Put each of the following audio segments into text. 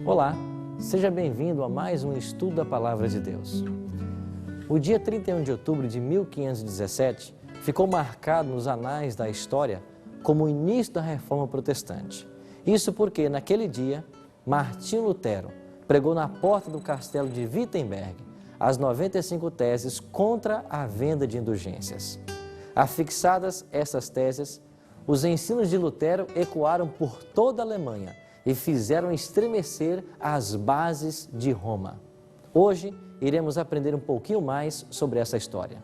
Olá, seja bem-vindo a mais um estudo da Palavra de Deus. O dia 31 de outubro de 1517 ficou marcado nos anais da história como o início da Reforma Protestante. Isso porque, naquele dia, Martinho Lutero pregou na porta do castelo de Wittenberg as 95 teses contra a venda de indulgências. Afixadas essas teses, os ensinos de Lutero ecoaram por toda a Alemanha e fizeram estremecer as bases de Roma. Hoje, iremos aprender um pouquinho mais sobre essa história.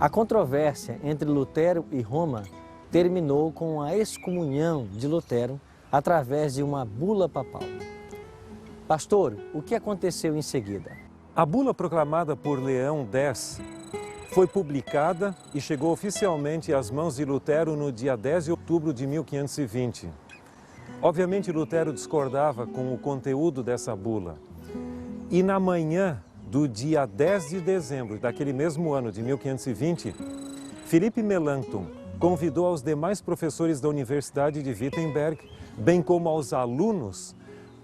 A controvérsia entre Lutero e Roma terminou com a excomunhão de Lutero através de uma bula papal. Pastor, o que aconteceu em seguida? A bula proclamada por Leão X foi publicada e chegou oficialmente às mãos de Lutero no dia 10 de outubro de 1520. Obviamente, Lutero discordava com o conteúdo dessa bula. E na manhã do dia 10 de dezembro daquele mesmo ano de 1520, Philippe Melanchthon convidou aos demais professores da Universidade de Wittenberg, bem como aos alunos,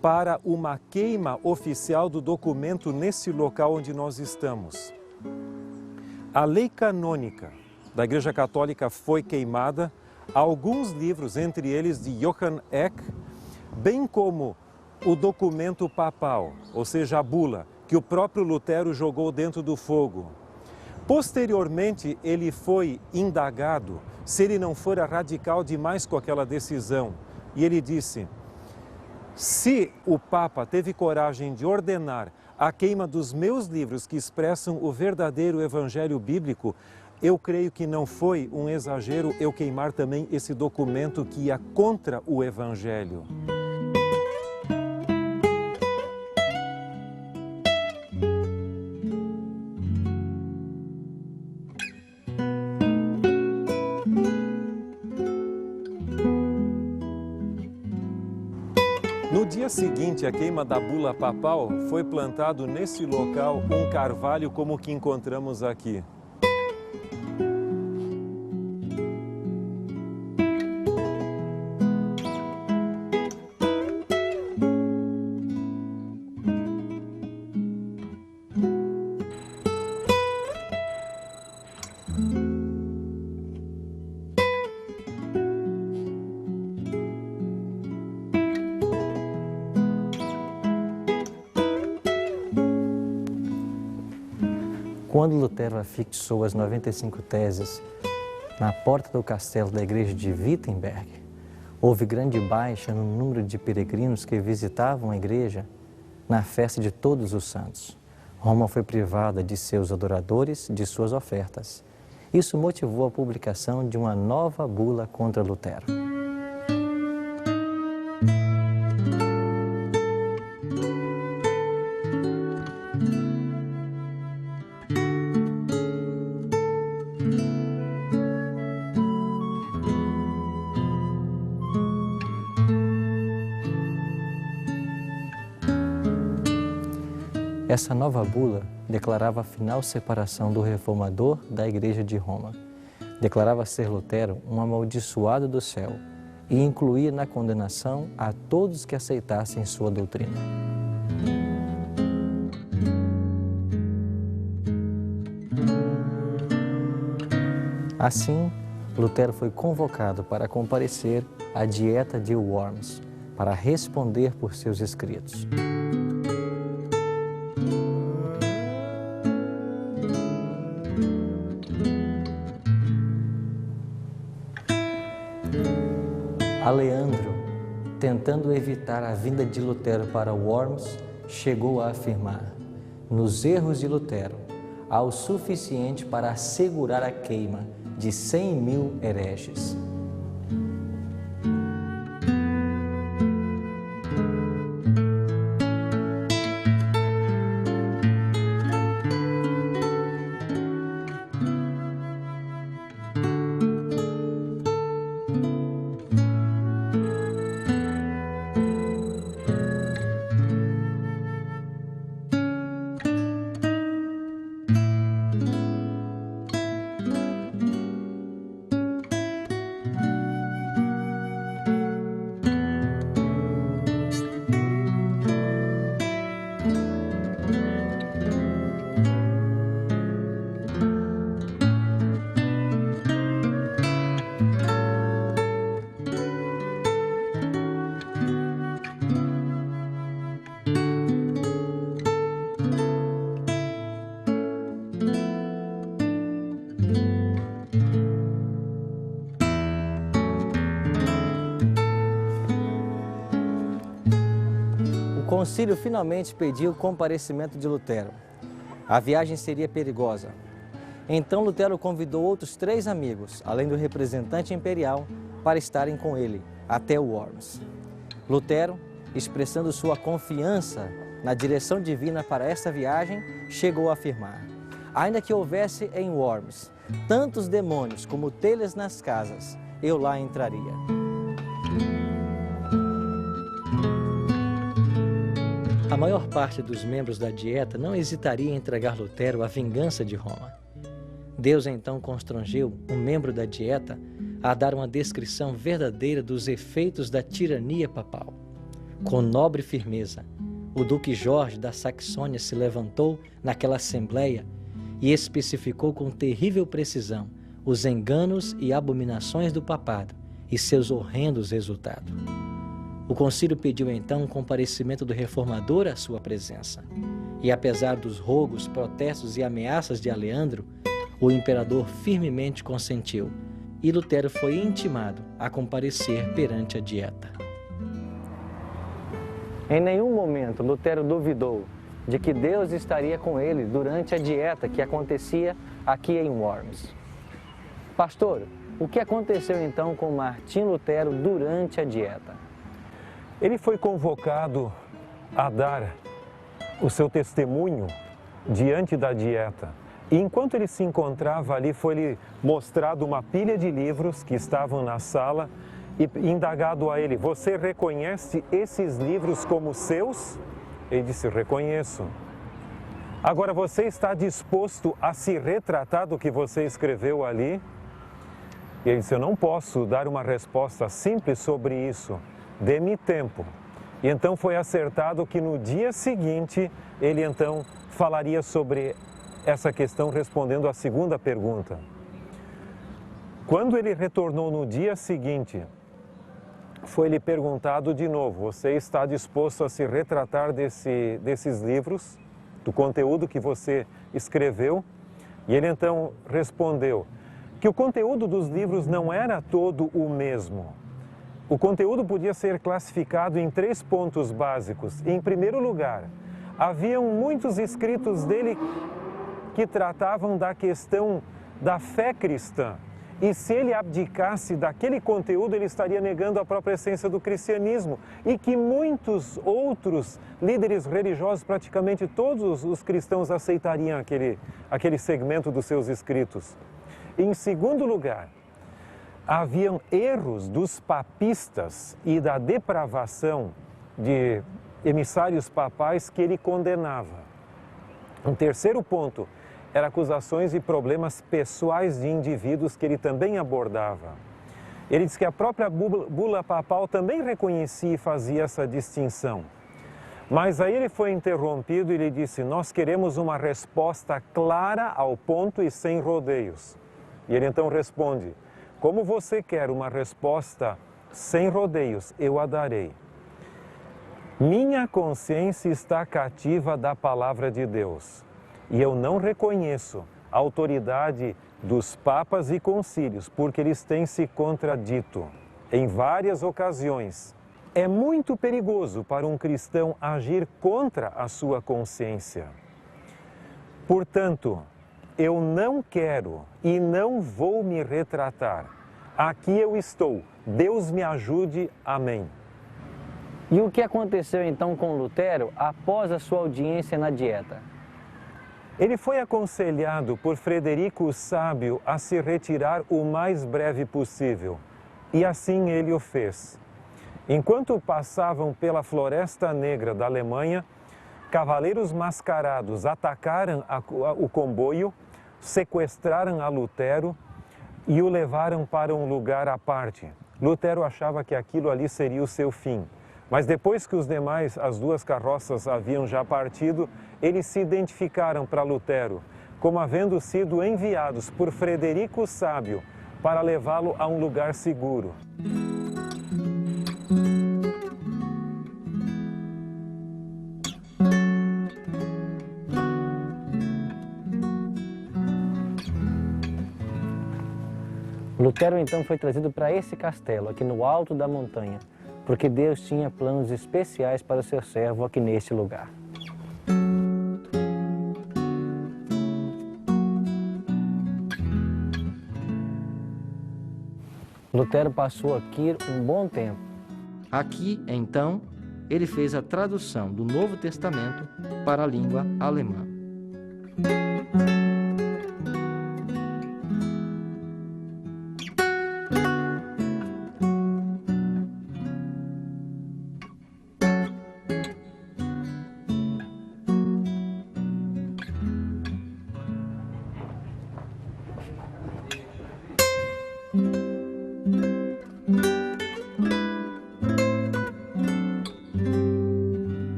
para uma queima oficial do documento nesse local onde nós estamos. A lei canônica da Igreja Católica foi queimada, alguns livros, entre eles de Johann Eck, bem como o documento papal, ou seja, a bula, que o próprio Lutero jogou dentro do fogo. Posteriormente, ele foi indagado se ele não fora radical demais com aquela decisão. E ele disse: se o Papa teve coragem de ordenar a queima dos meus livros que expressam o verdadeiro evangelho bíblico, eu creio que não foi um exagero eu queimar também esse documento que ia contra o evangelho. No dia seguinte à queima da bula papal, foi plantado nesse local um carvalho como o que encontramos aqui. Quando Lutero afixou as 95 teses na porta do castelo da igreja de Wittenberg, houve grande baixa no número de peregrinos que visitavam a igreja na festa de Todos os Santos. Roma foi privada de seus adoradores, de suas ofertas. Isso motivou a publicação de uma nova bula contra Lutero. Essa nova bula declarava a final separação do reformador da Igreja de Roma. Declarava ser Lutero um amaldiçoado do céu e incluía na condenação a todos que aceitassem sua doutrina. Assim, Lutero foi convocado para comparecer à Dieta de Worms, para responder por seus escritos. Aleandro, tentando evitar a vinda de Lutero para Worms, chegou a afirmar: nos erros de Lutero, há o suficiente para assegurar a queima de 100.000 hereges. concílio finalmente pediu o comparecimento de Lutero. A viagem seria perigosa. Então Lutero convidou outros 3 amigos, além do representante imperial, para estarem com ele até Worms. Lutero, expressando sua confiança na direção divina para esta viagem, chegou a afirmar: ainda que houvesse em Worms tantos demônios como telhas nas casas, eu lá entraria. A maior parte dos membros da Dieta não hesitaria em entregar Lutero à vingança de Roma. Deus então constrangeu um membro da Dieta a dar uma descrição verdadeira dos efeitos da tirania papal. Com nobre firmeza, o Duque Jorge da Saxônia se levantou naquela assembleia e especificou com terrível precisão os enganos e abominações do papado e seus horrendos resultados. O concílio pediu então o comparecimento do reformador à sua presença. E apesar dos rogos, protestos e ameaças de Aleandro, o imperador firmemente consentiu e Lutero foi intimado a comparecer perante a Dieta. Em nenhum momento Lutero duvidou de que Deus estaria com ele durante a dieta que acontecia aqui em Worms. Pastor, o que aconteceu então com Martim Lutero durante a dieta? Ele foi convocado a dar o seu testemunho diante da dieta. E enquanto ele se encontrava ali, foi-lhe mostrado uma pilha de livros que estavam na sala e indagado a ele: você reconhece esses livros como seus? Ele disse: reconheço. Agora, você está disposto a se retratar do que você escreveu ali? E ele disse: eu não posso dar uma resposta simples sobre isso. Dê-me tempo. E então foi acertado que no dia seguinte ele então falaria sobre essa questão, respondendo à segunda pergunta. Quando ele retornou no dia seguinte, foi-lhe perguntado de novo: você está disposto a se retratar desses livros, do conteúdo que você escreveu? E ele então respondeu que o conteúdo dos livros não era todo o mesmo. O conteúdo podia ser classificado em 3 pontos básicos. Em primeiro lugar, haviam muitos escritos dele que tratavam da questão da fé cristã. E se ele abdicasse daquele conteúdo, ele estaria negando a própria essência do cristianismo. E que muitos outros líderes religiosos, praticamente todos os cristãos, aceitariam aquele segmento dos seus escritos. Em segundo lugar, haviam erros dos papistas e da depravação de emissários papais que ele condenava. Um terceiro ponto era acusações e problemas pessoais de indivíduos que ele também abordava. Ele diz que a própria bula papal também reconhecia e fazia essa distinção. Mas aí ele foi interrompido e ele disse: nós queremos uma resposta clara, ao ponto e sem rodeios. E ele então responde: como você quer uma resposta sem rodeios, eu a darei. Minha consciência está cativa da palavra de Deus e eu não reconheço a autoridade dos papas e concílios, porque eles têm se contradito em várias ocasiões. É muito perigoso para um cristão agir contra a sua consciência. Portanto, eu não quero e não vou me retratar. Aqui eu estou. Deus me ajude. Amém. E o que aconteceu então com Lutero após a sua audiência na dieta? Ele foi aconselhado por Frederico o Sábio a se retirar o mais breve possível. E assim ele o fez. Enquanto passavam pela Floresta Negra da Alemanha, cavaleiros mascarados atacaram o comboio, sequestraram a Lutero e o levaram para um lugar à parte. Lutero achava que aquilo ali seria o seu fim. Mas depois que as 2 carroças haviam já partido, eles se identificaram para Lutero como havendo sido enviados por Frederico o Sábio para levá-lo a um lugar seguro. Lutero então foi trazido para esse castelo, aqui no alto da montanha, porque Deus tinha planos especiais para o seu servo aqui neste lugar. Lutero passou aqui um bom tempo. Aqui, então, ele fez a tradução do Novo Testamento para a língua alemã.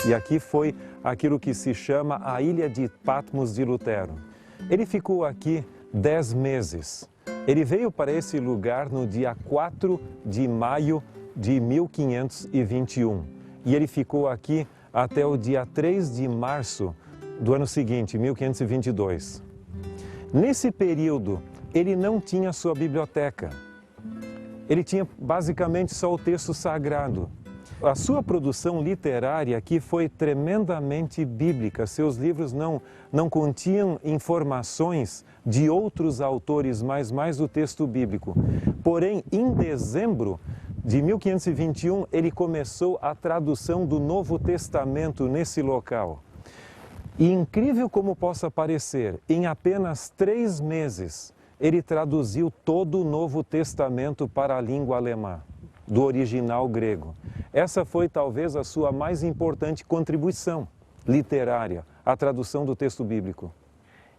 E aqui foi aquilo que se chama a Ilha de Patmos de Lutero. Ele ficou aqui 10 meses. Ele veio para esse lugar no dia 4 de maio de 1521. E ele ficou aqui até o dia 3 de março do ano seguinte, 1522. Nesse período, ele não tinha sua biblioteca. Ele tinha basicamente só o texto sagrado. A sua produção literária aqui foi tremendamente bíblica. Seus livros não continham informações de outros autores, mas mais do texto bíblico. Porém, em dezembro de 1521, ele começou a tradução do Novo Testamento nesse local. E incrível como possa parecer, em apenas 3 meses, ele traduziu todo o Novo Testamento para a língua alemã, do original grego. Essa foi talvez a sua mais importante contribuição literária, a tradução do texto bíblico.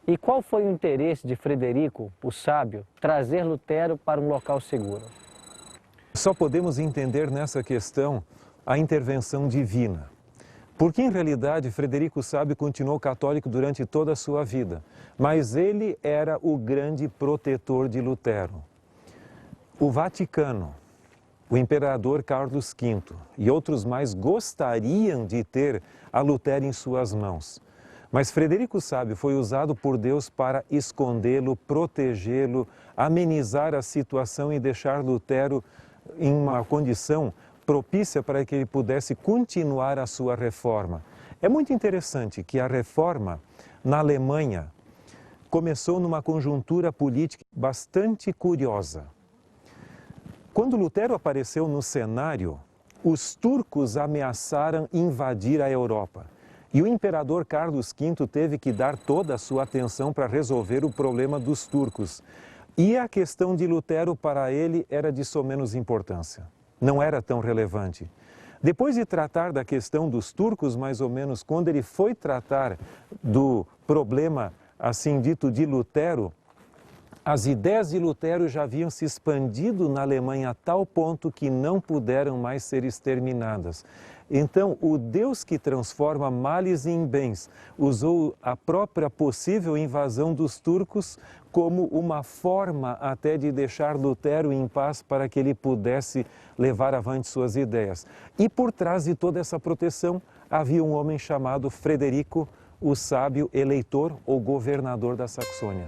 E qual foi o interesse de Frederico, o sábio, trazer Lutero para um local seguro? Só podemos entender nessa questão a intervenção divina. Porque, em realidade, Frederico o Sábio continuou católico durante toda a sua vida, mas ele era o grande protetor de Lutero. O Vaticano, o imperador Carlos V e outros mais gostariam de ter a Lutero em suas mãos. Mas Frederico o Sábio foi usado por Deus para escondê-lo, protegê-lo, amenizar a situação e deixar Lutero em uma condição propícia para que ele pudesse continuar a sua reforma. É muito interessante que a reforma na Alemanha começou numa conjuntura política bastante curiosa. Quando Lutero apareceu no cenário, os turcos ameaçaram invadir a Europa. E o imperador Carlos V teve que dar toda a sua atenção para resolver o problema dos turcos. E a questão de Lutero para ele era de somenos importância. Não era tão relevante. Depois de tratar da questão dos turcos, mais ou menos, quando ele foi tratar do problema, assim dito, de Lutero, as ideias de Lutero já haviam se expandido na Alemanha a tal ponto que não puderam mais ser exterminadas. Então, o Deus que transforma males em bens usou a própria possível invasão dos turcos como uma forma até de deixar Lutero em paz para que ele pudesse levar avante suas ideias. E por trás de toda essa proteção havia um homem chamado Frederico o Sábio, eleitor ou governador da Saxônia.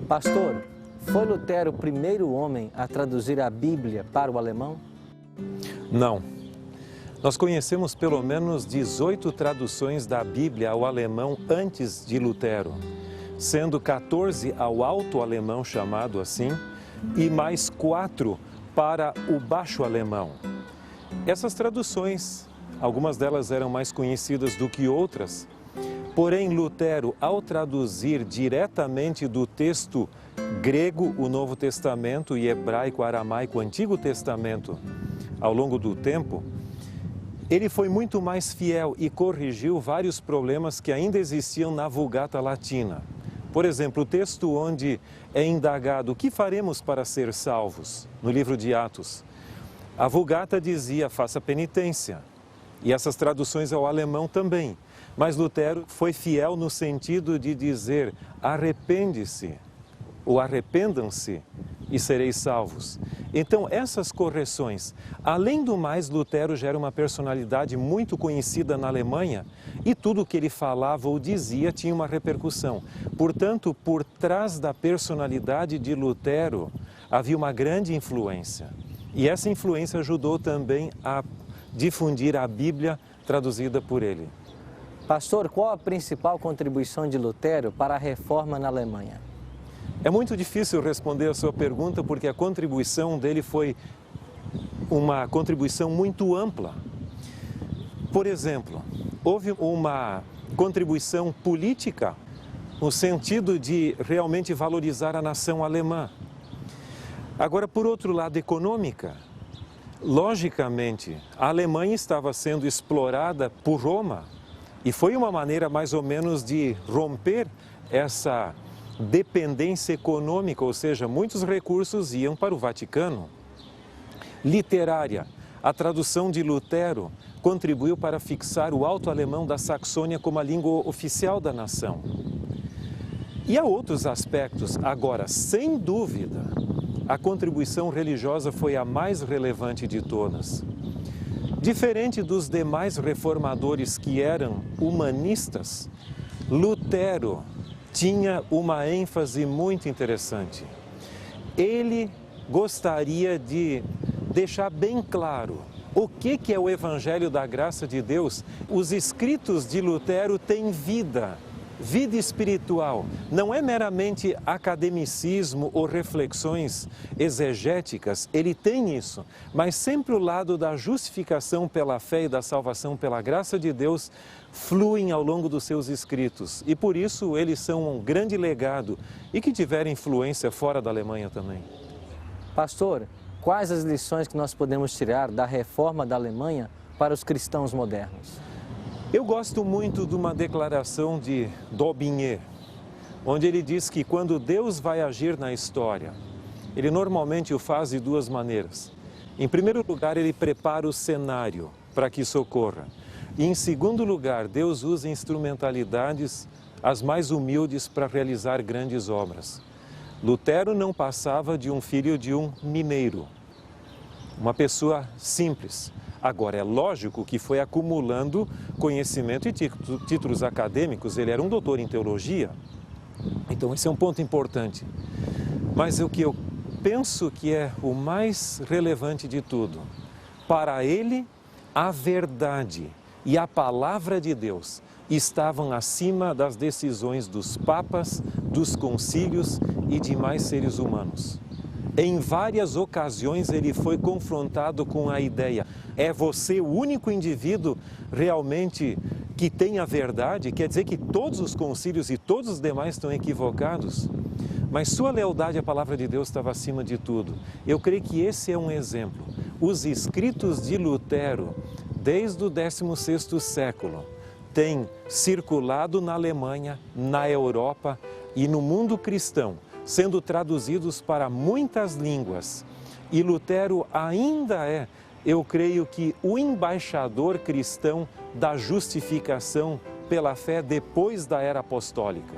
Pastor, foi Lutero o primeiro homem a traduzir a Bíblia para o alemão? Não. Nós conhecemos pelo menos 18 traduções da Bíblia ao alemão antes de Lutero, sendo 14 ao alto alemão, chamado assim, e mais 4 para o baixo alemão. Essas traduções, algumas delas eram mais conhecidas do que outras, porém Lutero, ao traduzir diretamente do texto grego o Novo Testamento e hebraico, aramaico, o Antigo Testamento, ao longo do tempo, ele foi muito mais fiel e corrigiu vários problemas que ainda existiam na Vulgata Latina. Por exemplo, o texto onde é indagado o que faremos para ser salvos, no livro de Atos. A Vulgata dizia, faça penitência. E essas traduções ao alemão também. Mas Lutero foi fiel no sentido de dizer, arrepende-se, ou arrependam-se e sereis salvos. Então, essas correções, além do mais, Lutero já era uma personalidade muito conhecida na Alemanha e tudo o que ele falava ou dizia tinha uma repercussão. Portanto, por trás da personalidade de Lutero havia uma grande influência. E essa influência ajudou também a difundir a Bíblia traduzida por ele. Pastor, qual a principal contribuição de Lutero para a reforma na Alemanha? É muito difícil responder a sua pergunta porque a contribuição dele foi uma contribuição muito ampla. Por exemplo, houve uma contribuição política no sentido de realmente valorizar a nação alemã. Agora, por outro lado, econômica. Logicamente, a Alemanha estava sendo explorada por Roma e foi uma maneira mais ou menos de romper essa dependência econômica, ou seja, muitos recursos iam para o Vaticano. Literária, a tradução de Lutero contribuiu para fixar o alto alemão da Saxônia como a língua oficial da nação. E há outros aspectos. Agora, sem dúvida, a contribuição religiosa foi a mais relevante de todas. Diferente dos demais reformadores que eram humanistas, Lutero tinha uma ênfase muito interessante. Ele gostaria de deixar bem claro o que é o Evangelho da Graça de Deus. Os escritos de Lutero têm vida espiritual. Não é meramente academicismo ou reflexões exegéticas, ele tem isso, mas sempre o lado da justificação pela fé e da salvação pela graça de Deus fluem ao longo dos seus escritos. E por isso eles são um grande legado e que tiveram influência fora da Alemanha também. Pastor, quais as lições que nós podemos tirar da reforma da Alemanha para os cristãos modernos? Eu gosto muito de uma declaração de Daubigné, onde ele diz que quando Deus vai agir na história, ele normalmente o faz de duas maneiras. Em primeiro lugar, ele prepara o cenário para que isso ocorra. E em segundo lugar, Deus usa instrumentalidades as mais humildes para realizar grandes obras. Lutero não passava de um filho de um mineiro, uma pessoa simples. Agora, é lógico que foi acumulando conhecimento e títulos acadêmicos. Ele era um doutor em teologia, então esse é um ponto importante. Mas o que eu penso que é o mais relevante de tudo, para ele, a verdade e a palavra de Deus estavam acima das decisões dos papas, dos concílios e demais seres humanos. Em várias ocasiões ele foi confrontado com a ideia: é você o único indivíduo realmente que tem a verdade? Quer dizer que todos os concílios e todos os demais estão equivocados? Mas sua lealdade à palavra de Deus estava acima de tudo. Eu creio que esse é um exemplo. Os escritos de Lutero, desde o 16º século, têm circulado na Alemanha, na Europa e no mundo cristão, sendo traduzidos para muitas línguas. E Lutero ainda é, eu creio que, o embaixador cristão da justificação pela fé depois da era apostólica.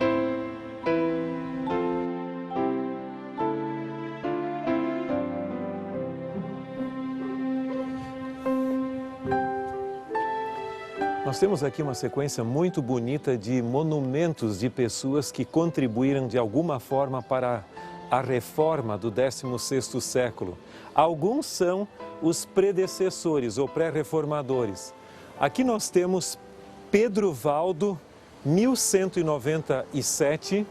Nós temos aqui uma sequência muito bonita de monumentos de pessoas que contribuíram de alguma forma para a reforma do 16º século. Alguns são os predecessores ou pré-reformadores. Aqui nós temos Pedro Valdo, 1197.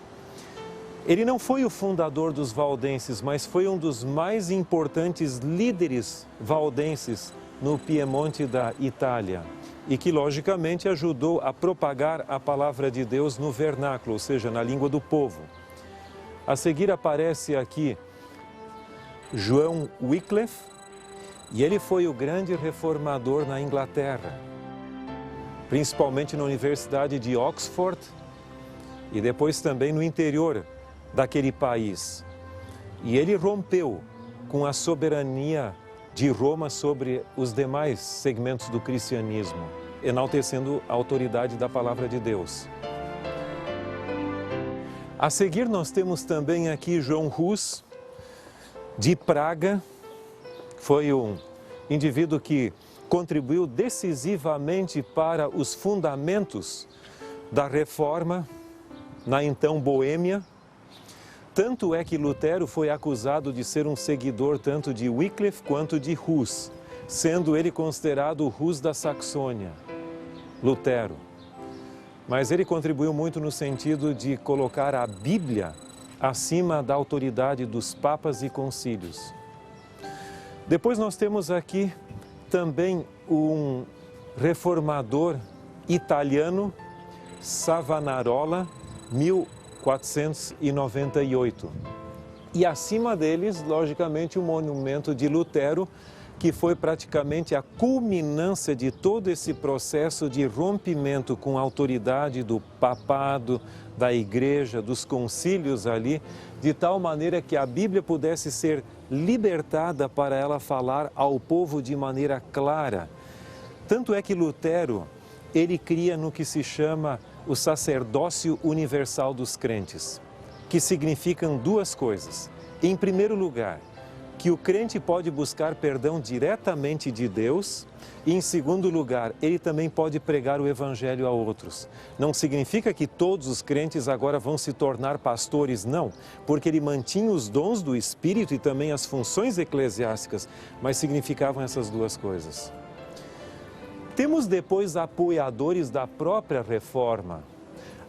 Ele não foi o fundador dos valdenses, mas foi um dos mais importantes líderes valdenses no Piemonte da Itália. E que, logicamente, ajudou a propagar a palavra de Deus no vernáculo, ou seja, na língua do povo. A seguir aparece aqui João Wycliffe, e ele foi o grande reformador na Inglaterra, principalmente na Universidade de Oxford e depois também no interior daquele país. E ele rompeu com a soberania de Roma sobre os demais segmentos do cristianismo, enaltecendo a autoridade da palavra de Deus. A seguir, nós temos também aqui João Hus, de Praga. Foi um indivíduo que contribuiu decisivamente para os fundamentos da Reforma na então Boêmia. Tanto é que Lutero foi acusado de ser um seguidor tanto de Wycliffe quanto de Hus, sendo ele considerado o Hus da Saxônia, Lutero. Mas ele contribuiu muito no sentido de colocar a Bíblia acima da autoridade dos papas e concílios. Depois nós temos aqui também um reformador italiano, Savonarola, 1498. E acima deles, logicamente, o monumento de Lutero, que foi praticamente a culminância de todo esse processo de rompimento com a autoridade do papado, da igreja, dos concílios ali, de tal maneira que a Bíblia pudesse ser libertada para ela falar ao povo de maneira clara. Tanto é que Lutero, ele cria no que se chama o sacerdócio universal dos crentes, que significam duas coisas. Em primeiro lugar, que o crente pode buscar perdão diretamente de Deus, e em segundo lugar, ele também pode pregar o evangelho a outros. Não significa que todos os crentes agora vão se tornar pastores, não, porque ele mantinha os dons do Espírito e também as funções eclesiásticas, mas significavam essas duas coisas. Temos depois apoiadores da própria Reforma.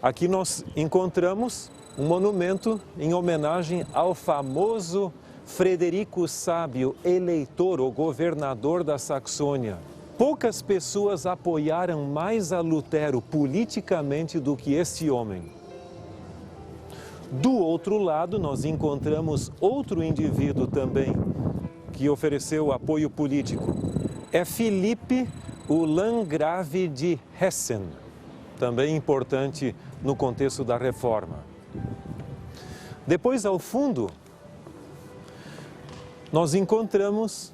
Aqui nós encontramos um monumento em homenagem ao famoso Frederico Sábio, eleitor ou governador da Saxônia. Poucas pessoas apoiaram mais a Lutero politicamente do que este homem. Do outro lado, nós encontramos outro indivíduo também que ofereceu apoio político. É Filipe, o Landgrave de Hessen, também importante no contexto da Reforma. Depois, ao fundo, nós encontramos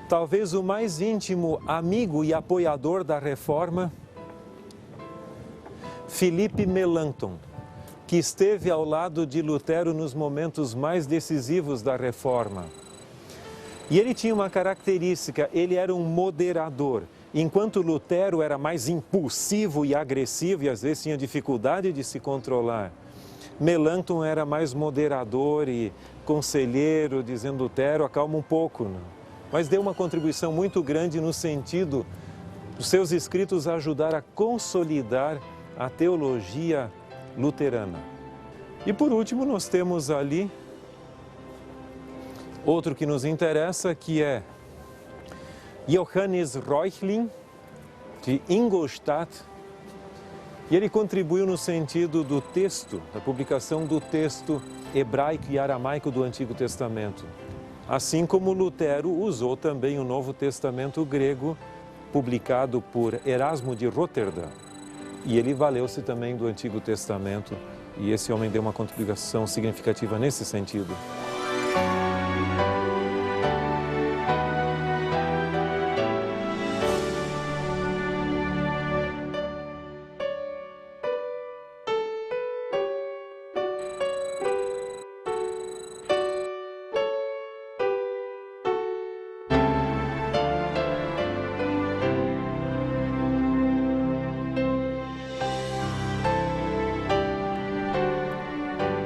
talvez o mais íntimo amigo e apoiador da Reforma, Philippe Melanchthon, que esteve ao lado de Lutero nos momentos mais decisivos da Reforma. E ele tinha uma característica, ele era um moderador. Enquanto Lutero era mais impulsivo e agressivo e às vezes tinha dificuldade de se controlar, Melanchthon era mais moderador e conselheiro, dizendo: Lutero, acalma um pouco, né? Mas deu uma contribuição muito grande no sentido dos seus escritos ajudar a consolidar a teologia luterana. E por último nós temos ali outro que nos interessa, que é Johannes Reuchlin, de Ingolstadt, e ele contribuiu no sentido do texto, da publicação do texto hebraico e aramaico do Antigo Testamento. Assim como Lutero usou também o Novo Testamento grego, publicado por Erasmo de Roterdã. E ele valeu-se também do Antigo Testamento, e esse homem deu uma contribuição significativa nesse sentido.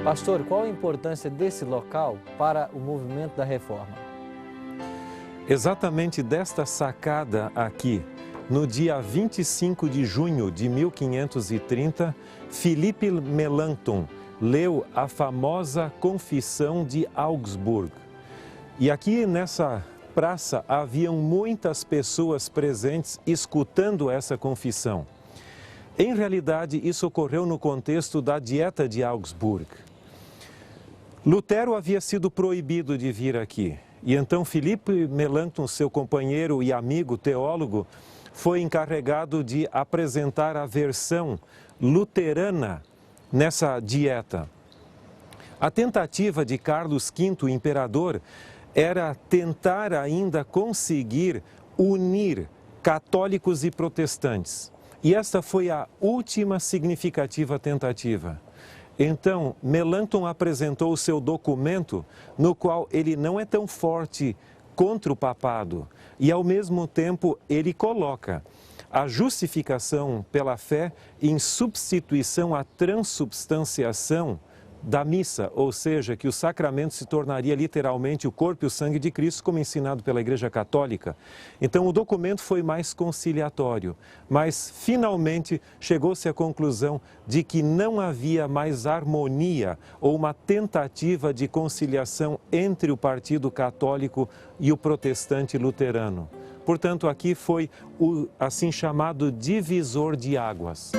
Pastor, qual a importância desse local para o movimento da Reforma? Exatamente desta sacada aqui, no dia 25 de junho de 1530, Philippe Melanchthon leu a famosa Confissão de Augsburg. E aqui nessa praça haviam muitas pessoas presentes escutando essa confissão. Em realidade, isso ocorreu no contexto da Dieta de Augsburg. Lutero havia sido proibido de vir aqui, e então Philippe Melanchthon, seu companheiro e amigo teólogo, foi encarregado de apresentar a versão luterana nessa dieta. A tentativa de Carlos V, o imperador, era tentar ainda conseguir unir católicos e protestantes. E esta foi a última significativa tentativa. Então, Melanchthon apresentou o seu documento, no qual ele não é tão forte contra o papado, e ao mesmo tempo ele coloca a justificação pela fé em substituição à transubstanciação da missa, ou seja, que o sacramento se tornaria literalmente o corpo e o sangue de Cristo, como ensinado pela Igreja Católica. Então o documento foi mais conciliatório, mas finalmente chegou-se à conclusão de que não havia mais harmonia ou uma tentativa de conciliação entre o Partido Católico e o protestante luterano. Portanto, aqui foi o assim chamado divisor de águas.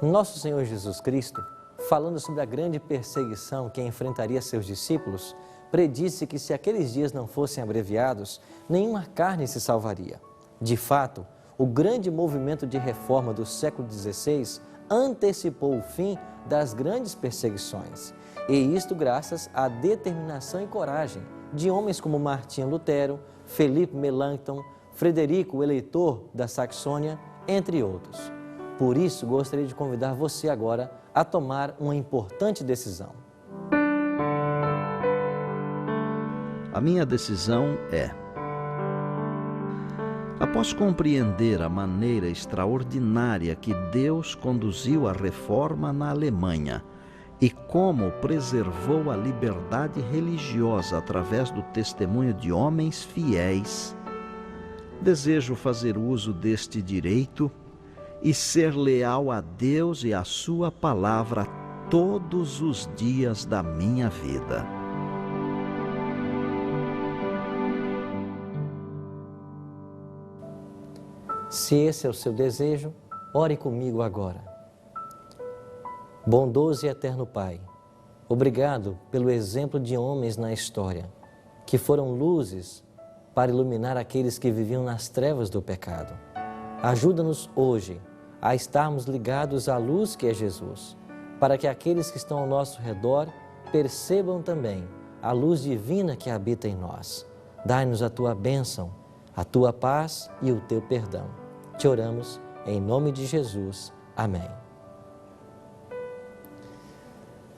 Nosso Senhor Jesus Cristo, falando sobre a grande perseguição que enfrentaria seus discípulos, predisse que se aqueles dias não fossem abreviados, nenhuma carne se salvaria. De fato, o grande movimento de reforma do século XVI antecipou o fim das grandes perseguições, e isto graças à determinação e coragem de homens como Martinho Lutero, Felipe Melanchthon, Frederico, o Eleitor da Saxônia, entre outros. Por isso, gostaria de convidar você agora a tomar uma importante decisão. A minha decisão é: após compreender a maneira extraordinária que Deus conduziu a reforma na Alemanha e como preservou a liberdade religiosa através do testemunho de homens fiéis, desejo fazer uso deste direito e ser leal a Deus e à sua palavra todos os dias da minha vida. Se esse é o seu desejo, ore comigo agora. Bondoso e eterno Pai, obrigado pelo exemplo de homens na história, que foram luzes para iluminar aqueles que viviam nas trevas do pecado. Ajuda-nos hoje a estarmos ligados à luz que é Jesus, para que aqueles que estão ao nosso redor percebam também a luz divina que habita em nós. Dai-nos a Tua bênção, a Tua paz e o Teu perdão. Te oramos em nome de Jesus. Amém.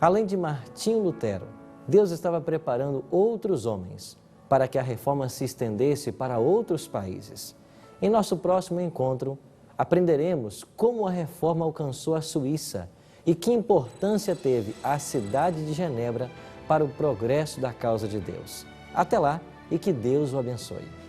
Além de Martinho Lutero, Deus estava preparando outros homens para que a reforma se estendesse para outros países. Em nosso próximo encontro, aprenderemos como a reforma alcançou a Suíça e que importância teve a cidade de Genebra para o progresso da causa de Deus. Até lá e que Deus o abençoe.